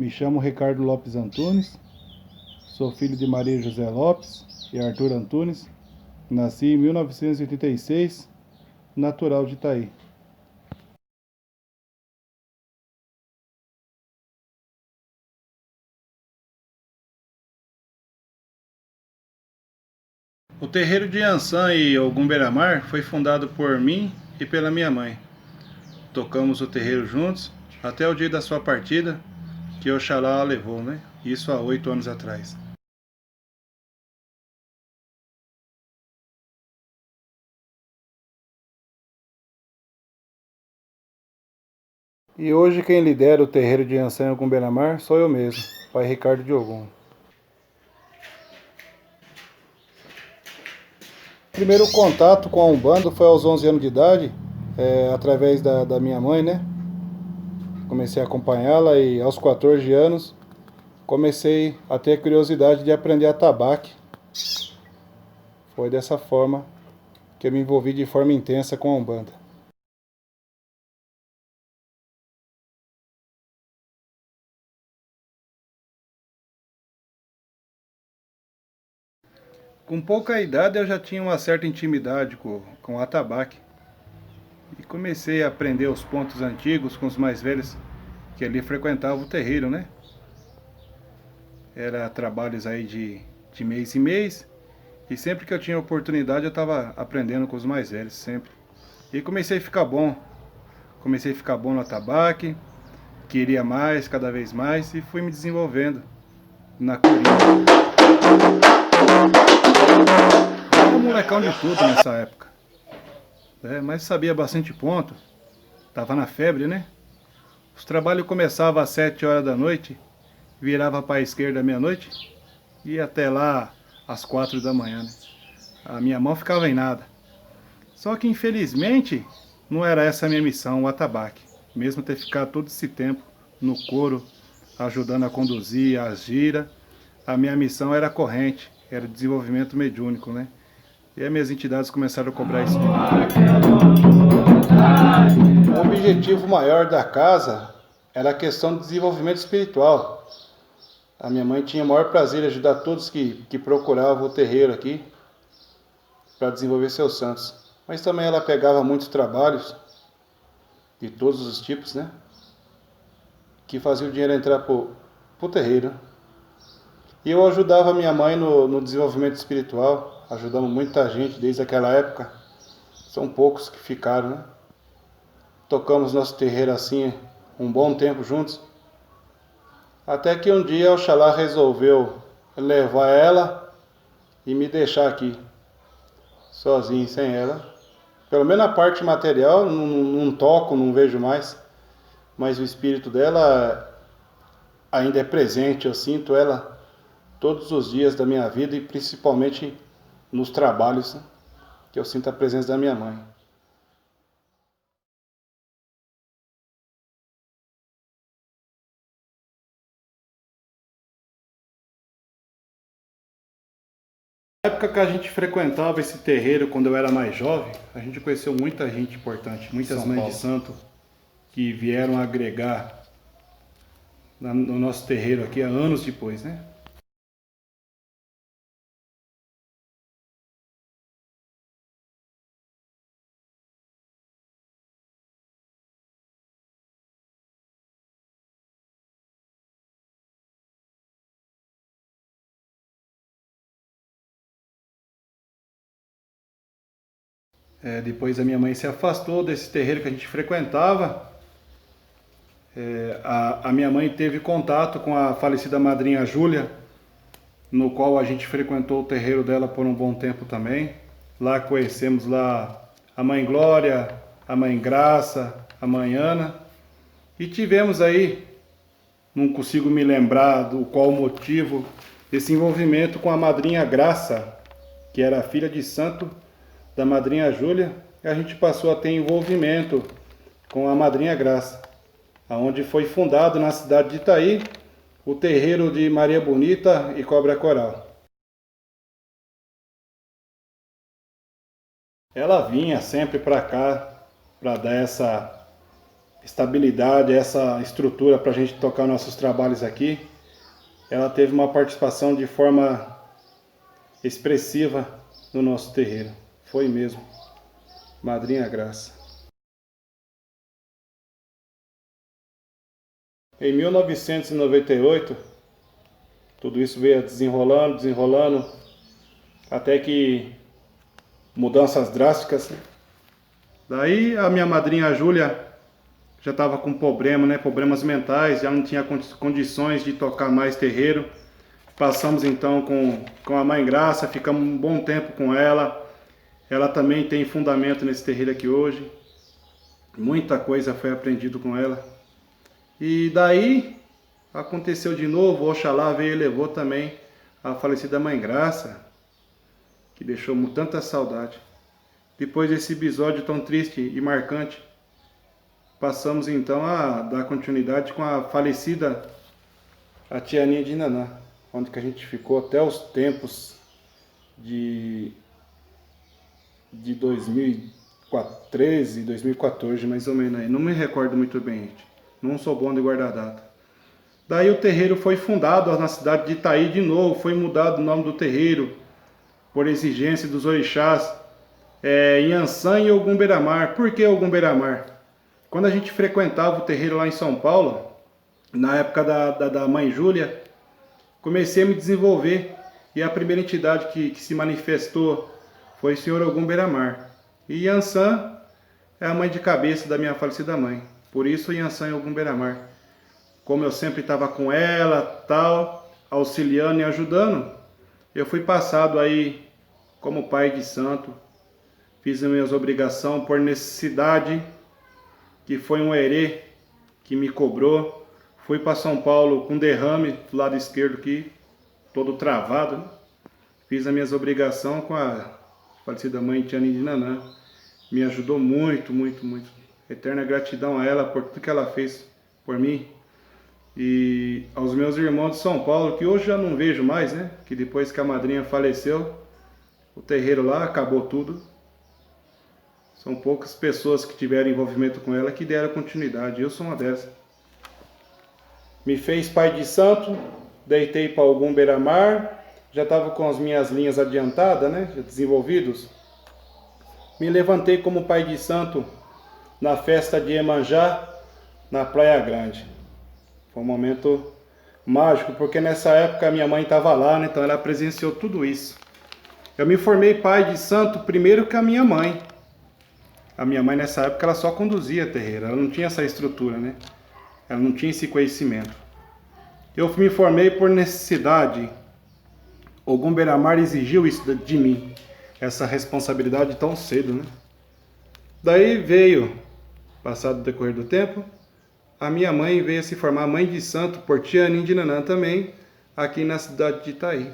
Me chamo Ricardo Lopes Antunes, sou filho de Maria José Lopes e Arthur Antunes. Nasci em 1986, natural de Itaí. O terreiro de Iansã e Ogum Beira-Mar foi fundado por mim e pela minha mãe. Tocamos o terreiro juntos até o dia da sua partida, que Oxalá a levou, né? Isso há 8 anos atrás. E hoje quem lidera o terreiro de Iansã e Ogum Beira-Mar sou eu mesmo, Pai Ricardo de Ogum. O primeiro contato com a Umbanda foi aos 11 anos de idade, através da minha mãe, né? Comecei a acompanhá-la e aos 14 anos comecei a ter a curiosidade de aprender atabaque. Foi dessa forma que eu me envolvi de forma intensa com a Umbanda. Com pouca idade eu já tinha uma certa intimidade com o atabaque. E comecei a aprender os pontos antigos com os mais velhos que ali frequentavam o terreiro, né? Era trabalhos aí de mês em mês. E sempre que eu tinha oportunidade eu estava aprendendo com os mais velhos, sempre. E comecei a ficar bom. Comecei a ficar bom no atabaque. Queria mais, cada vez mais. E fui me desenvolvendo na corinha. Era um molecão de tudo nessa época. Mas sabia bastante ponto. Tava na febre, né? Os trabalhos começavam às 7 horas da noite. Virava para a esquerda meia-noite. E até lá às 4 da manhã, né? A minha mão ficava em nada. Só que infelizmente não era essa a minha missão, o atabaque. Mesmo ter ficado todo esse tempo no coro, ajudando a conduzir as giras, a minha missão era corrente, era desenvolvimento mediúnico, né? E as minhas entidades começaram a cobrar isso de mim. O objetivo maior da casa era a questão do desenvolvimento espiritual. A minha mãe tinha o maior prazer em ajudar todos que procuravam o terreiro aqui para desenvolver seus santos. Mas também ela pegava muitos trabalhos de todos os tipos, né? Que fazia o dinheiro entrar pro terreiro. E eu ajudava minha mãe no desenvolvimento espiritual, ajudamos muita gente desde aquela época. São poucos que ficaram, né? Tocamos nosso terreiro assim um bom tempo juntos. Até que um dia Oxalá resolveu levar ela e me deixar aqui, sozinho, sem ela. Pelo menos a parte material, não toco, não vejo mais. Mas o espírito dela ainda é presente, eu sinto ela todos os dias da minha vida e principalmente nos trabalhos, né, que eu sinto a presença da minha mãe. Na época que a gente frequentava esse terreiro, quando eu era mais jovem, a gente conheceu muita gente importante, muitas mães de santo que vieram agregar no nosso terreiro aqui há anos depois, né? Depois a minha mãe se afastou desse terreiro que a gente frequentava. A minha mãe teve contato com a falecida madrinha Júlia, no qual a gente frequentou o terreiro dela por um bom tempo também. Lá conhecemos lá a Mãe Glória, a Mãe Graça, a Mãe Ana. E tivemos aí, não consigo me lembrar do qual o motivo, desse envolvimento com a madrinha Graça, que era a filha de santo da madrinha Júlia. E a gente passou a ter envolvimento com a madrinha Graça, onde foi fundado na cidade de Itaí o terreiro de Maria Bonita e Cobra Coral. Ela vinha sempre para cá para dar estabilidade, essa estrutura para a gente tocar nossos trabalhos aqui. Ela teve uma participação de forma expressiva no nosso terreiro. Foi mesmo. Madrinha Graça. Em 1998, tudo isso veio desenrolando, até que mudanças drásticas, né? Daí a minha madrinha Júlia já estava com problema, né? Problemas mentais, já não tinha condições de tocar mais terreiro. Passamos então com a Mãe Graça, ficamos um bom tempo com ela. Ela também tem fundamento nesse terreiro aqui hoje. Muita coisa foi aprendido com ela. E daí aconteceu de novo, Oxalá veio e levou também a falecida Mãe Graça, que deixou tanta saudade. Depois desse episódio tão triste e marcante, passamos então a dar continuidade com a falecida a tia Aninha de Naná, onde que a gente ficou até os tempos de 2013, 2014, mais ou menos aí. Não me recordo muito bem, gente. Não sou bom de guardar data. Daí o terreiro foi fundado na cidade de Itaí de novo, foi mudado o nome do terreiro por exigência dos orixás, Yansan e Ogum Beira-Mar. Por que Ogum Beira-Mar? Quando a gente frequentava o terreiro lá em São Paulo, na época da mãe Júlia, comecei a me desenvolver e a primeira entidade que se manifestou foi o senhor Ogum Beira-Mar. E Yansan é a mãe de cabeça da minha falecida mãe, por isso Yansan e Ogum Beira-Mar. Como eu sempre estava com ela, tal, auxiliando e ajudando, eu fui passado aí como pai de santo, fiz as minhas obrigações por necessidade, que foi um herê que me cobrou. Fui para São Paulo com derrame do lado esquerdo aqui, todo travado, né? Fiz as minhas obrigações com a falecida mãe Tia Aninha de Naná. Me ajudou muito, muito, muito. Eterna gratidão a ela por tudo que ela fez por mim. E aos meus irmãos de São Paulo, que hoje já não vejo mais, né? Que depois que a madrinha faleceu, o terreiro lá acabou tudo. São poucas pessoas que tiveram envolvimento com ela que deram continuidade. Eu sou uma dessas. Me fez pai de santo, deitei para Ogum Beira-Mar, já estava com as minhas linhas adiantadas, né? Já desenvolvidos. Me levantei como pai de santo na festa de Iemanjá, na Praia Grande. Foi um momento mágico, porque nessa época a minha mãe estava lá, né? Então ela presenciou tudo isso. Eu me formei pai de santo primeiro que a minha mãe. A minha mãe nessa época ela só conduzia terreiro, ela não tinha essa estrutura, né? Ela não tinha esse conhecimento. Eu me formei por necessidade. Ogum Beira-Mar exigiu isso de mim, essa responsabilidade tão cedo, né? Daí veio, passado o decorrer do tempo, a minha mãe veio se formar mãe de santo por Tia Aninha de Naná também, aqui na cidade de Itaí.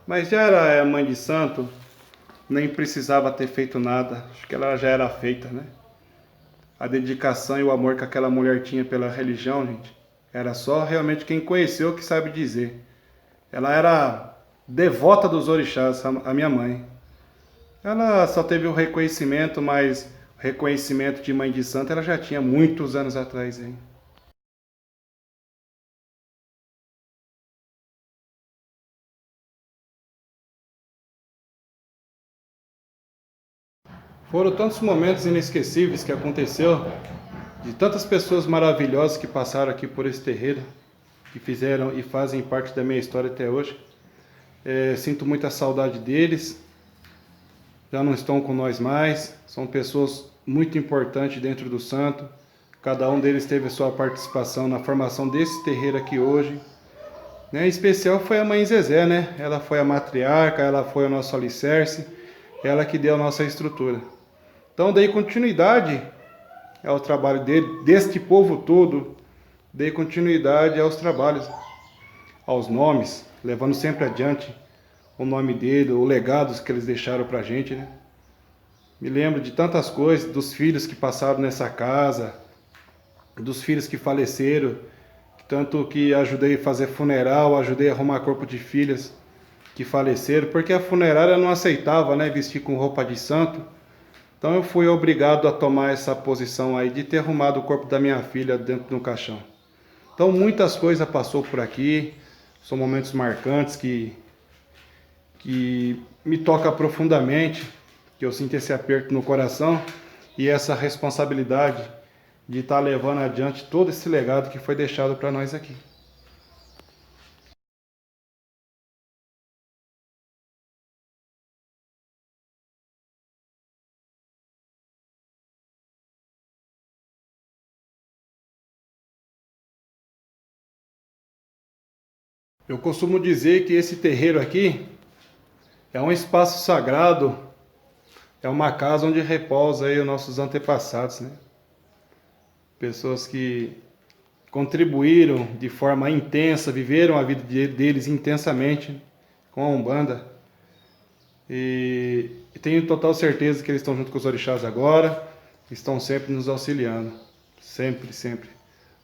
Mas já era mãe de santo, nem precisava ter feito nada, acho que ela já era feita, né? A dedicação e o amor que aquela mulher tinha pela religião, gente, era só realmente quem conheceu que sabe dizer. Ela era devota dos orixás, a minha mãe. Ela só teve o reconhecimento, mas o reconhecimento de mãe de santo ela já tinha muitos anos atrás, hein? Foram tantos momentos inesquecíveis que aconteceu, de tantas pessoas maravilhosas que passaram aqui por esse terreiro, que fizeram e fazem parte da minha história até hoje. Sinto muita saudade deles, já não estão com nós mais, são pessoas muito importantes dentro do santo. Cada um deles teve a sua participação na formação desse terreiro aqui hoje. Em especial foi a mãe Zezé, né? Ela foi a matriarca, ela foi o nosso alicerce, ela que deu a nossa estrutura. Então dei continuidade ao trabalho deste povo todo, dei continuidade aos trabalhos, aos nomes, levando sempre adiante o nome dele, o legado que eles deixaram pra gente, né? Me lembro de tantas coisas, dos filhos que passaram nessa casa, dos filhos que faleceram, tanto que ajudei a fazer funeral, ajudei a arrumar corpo de filhas que faleceram, porque a funerária não aceitava, né, vestir com roupa de santo. Então eu fui obrigado a tomar essa posição aí de ter arrumado o corpo da minha filha dentro do caixão. Então muitas coisas passou por aqui, são momentos marcantes que me toca profundamente, que eu sinto esse aperto no coração e essa responsabilidade de estar levando adiante todo esse legado que foi deixado para nós aqui. Eu costumo dizer que esse terreiro aqui é um espaço sagrado, é uma casa onde repousa aí os nossos antepassados, né? Pessoas que contribuíram de forma intensa, viveram a vida deles intensamente com a Umbanda. E tenho total certeza que eles estão junto com os orixás agora, estão sempre nos auxiliando, sempre, sempre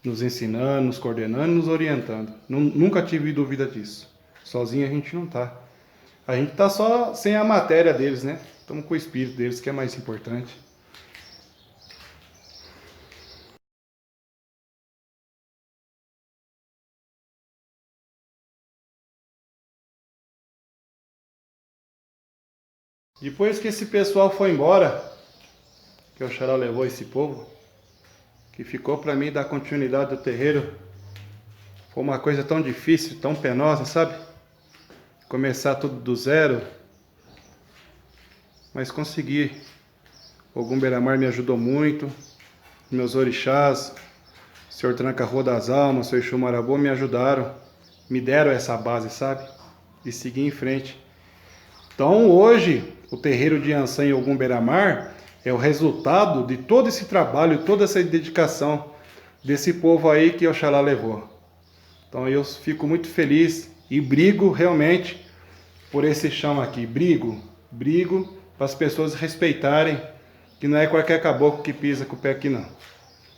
nos ensinando, nos coordenando, nos orientando. Nunca tive dúvida disso. Sozinho a gente não tá. A gente tá só sem a matéria deles, né? Estamos com o espírito deles, que é mais importante. Depois que esse pessoal foi embora, que o Xará levou esse povo, que ficou para mim dar continuidade do terreiro, foi uma coisa tão difícil, tão penosa, sabe? Começar tudo do zero, mas consegui. O Ogum Beira-Mar me ajudou muito, meus orixás, o Senhor Tranca-Rua das Almas, o Senhor Exu Marabô me ajudaram, me deram essa base, sabe? De seguir em frente. Então hoje, o terreiro de Iansã e Ogum Beira-Mar é o resultado de todo esse trabalho, toda essa dedicação desse povo aí que Oxalá levou. Então eu fico muito feliz e brigo realmente por esse chão aqui. Brigo para as pessoas respeitarem que não é qualquer caboclo que pisa com o pé aqui não.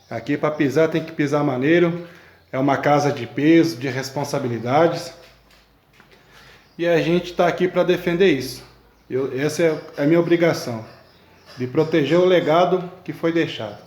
Aqui para pisar tem que pisar maneiro, é uma casa de peso, de responsabilidades. E a gente está aqui para defender isso. Essa é a minha obrigação, de proteger o legado que foi deixado.